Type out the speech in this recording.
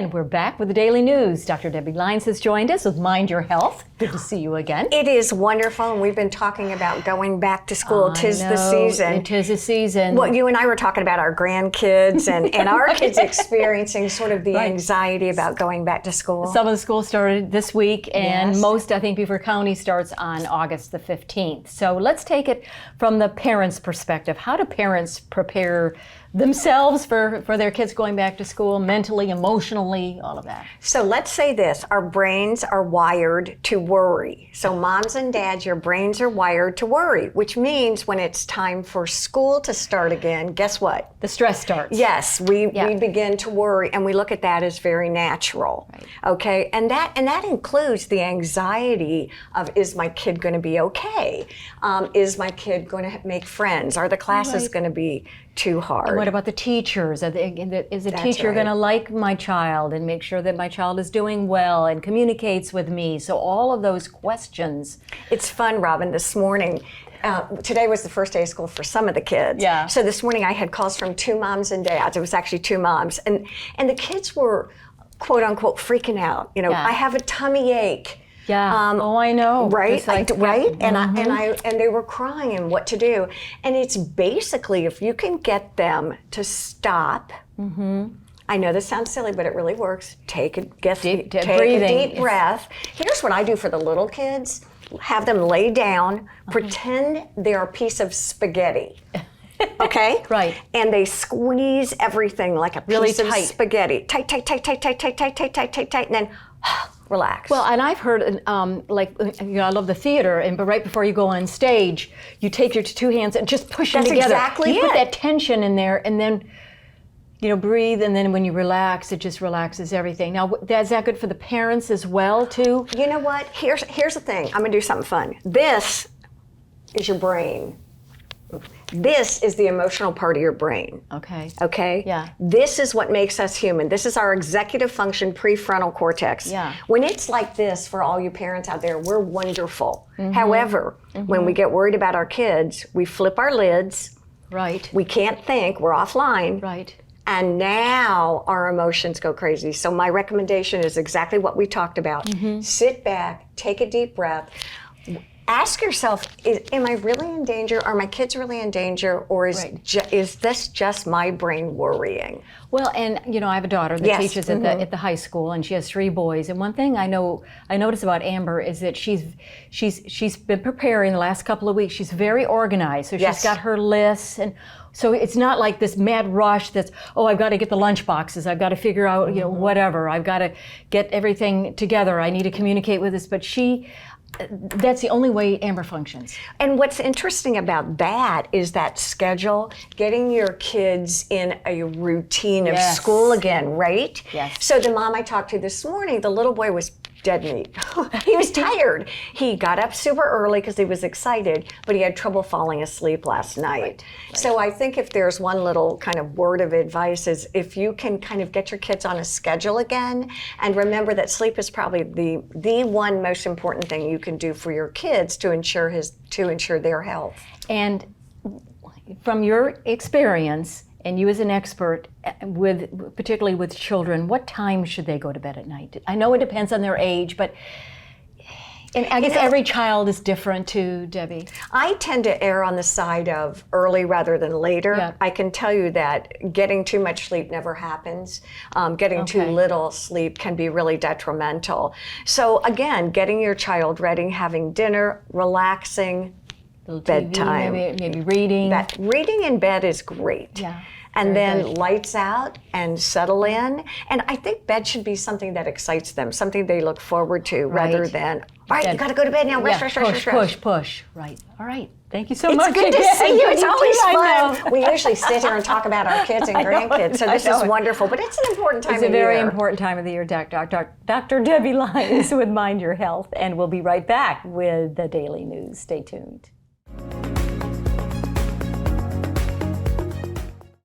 And we're back with the Daily News. Dr. Debi Lynes has joined us with Mind Your Health. Good to see you again. It is wonderful, and we've been talking about going back to school. Tis the season. Tis the season. Well, you and I were talking about our grandkids and our kids experiencing sort of the anxiety about going back to school. Some of the schools started this week, and most, I think, Beaufort County starts on August the 15th. So let's take it from the parents' perspective. How do parents prepare themselves for their kids going back to school, mentally, emotionally, all of that? So let's say this, our brains are wired to worry. So moms and dads, your brains are wired to worry, which means when it's time for school to start again, guess what? The stress starts. Yes, we begin to worry, and we look at that as very natural. Right. Okay, and that includes the anxiety of, is my kid going to be okay? Is my kid going to make friends? Are the classes going to be too hard? And what about the teachers? Is the teacher going to like my child and make sure that my child is doing well and communicates with me? So all of those questions. It's fun, Robyn. This morning, today was the first day of school for some of the kids. Yeah. So this morning I had calls from 2 moms and dads. It was actually 2 moms. And the kids were, quote unquote, freaking out. You know, I have a tummy ache. Yeah. I know. Right. Right. Mm-hmm. And they were crying and what to do. And it's basically, if you can get them to stop. Mm-hmm. I know this sounds silly, but it really works. Take a deep breath. Here's what I do for the little kids. Have them lay down, pretend they're a piece of spaghetti. Okay? Right. And they squeeze everything like a piece of spaghetti. Tight, and then relax. Well, and I've heard, I love the theater, but right before you go on stage, you take your 2 hands and just push them together. That's exactly You put that tension in there, and then, breathe, and then when you relax, it just relaxes everything. Now, is that good for the parents as well, too? You know what? Here's the thing. I'm going to do something fun. This is your brain. This is the emotional part of your brain. Okay. Okay? Yeah. This is what makes us human. This is our executive function prefrontal cortex. Yeah. When it's like this, for all you parents out there, we're wonderful. Mm-hmm. However, when we get worried about our kids, we flip our lids. Right. We can't think. We're offline. Right. And now our emotions go crazy. So my recommendation is exactly what we talked about. Mm-hmm. Sit back, take a deep breath. Ask yourself, am I really in danger? Are my kids really in danger? Or is this just my brain worrying? Well, and I have a daughter that teaches at the high school, and she has 3 boys. And one thing I notice about Amber is that she's been preparing the last couple of weeks. She's very organized, so she's got her lists, and so it's not like this mad rush that's, I've got to get the lunch boxes, I've got to figure out whatever, I've got to get everything together, I need to communicate with this, but that's the only way Amber functions. And what's interesting about that is that schedule, getting your kids in a routine of school again, right? Yes. So the mom I talked to this morning, the little boy was dead meat. He was tired. He got up super early because he was excited, but he had trouble falling asleep last night. Right. So I think if there's one little kind of word of advice is if you can kind of get your kids on a schedule again, and remember that sleep is probably the one most important thing you can do for your kids to ensure their health. And from your experience, and you as an expert, particularly with children, what time should they go to bed at night? I know it depends on their age, but I guess every child is different too, Debi. I tend to err on the side of early rather than later. Yeah. I can tell you that getting too much sleep never happens. Getting too little sleep can be really detrimental. So again, getting your child ready, having dinner, relaxing, bedtime. Maybe reading. Reading in bed is great. Yeah. And then lights out and settle in. And I think bed should be something that excites them, something they look forward to rather than, all right, you got to go to bed now, rest. Push. Right. All right. Thank you so much. It's good to see you. It's always fun. We usually sit here and talk about our kids and grandkids, so this is wonderful. But it's an important time of year. It's a very important time of the year, Dr. Debi Lynes with Mind Your Health. And we'll be right back with the Daily News. Stay tuned.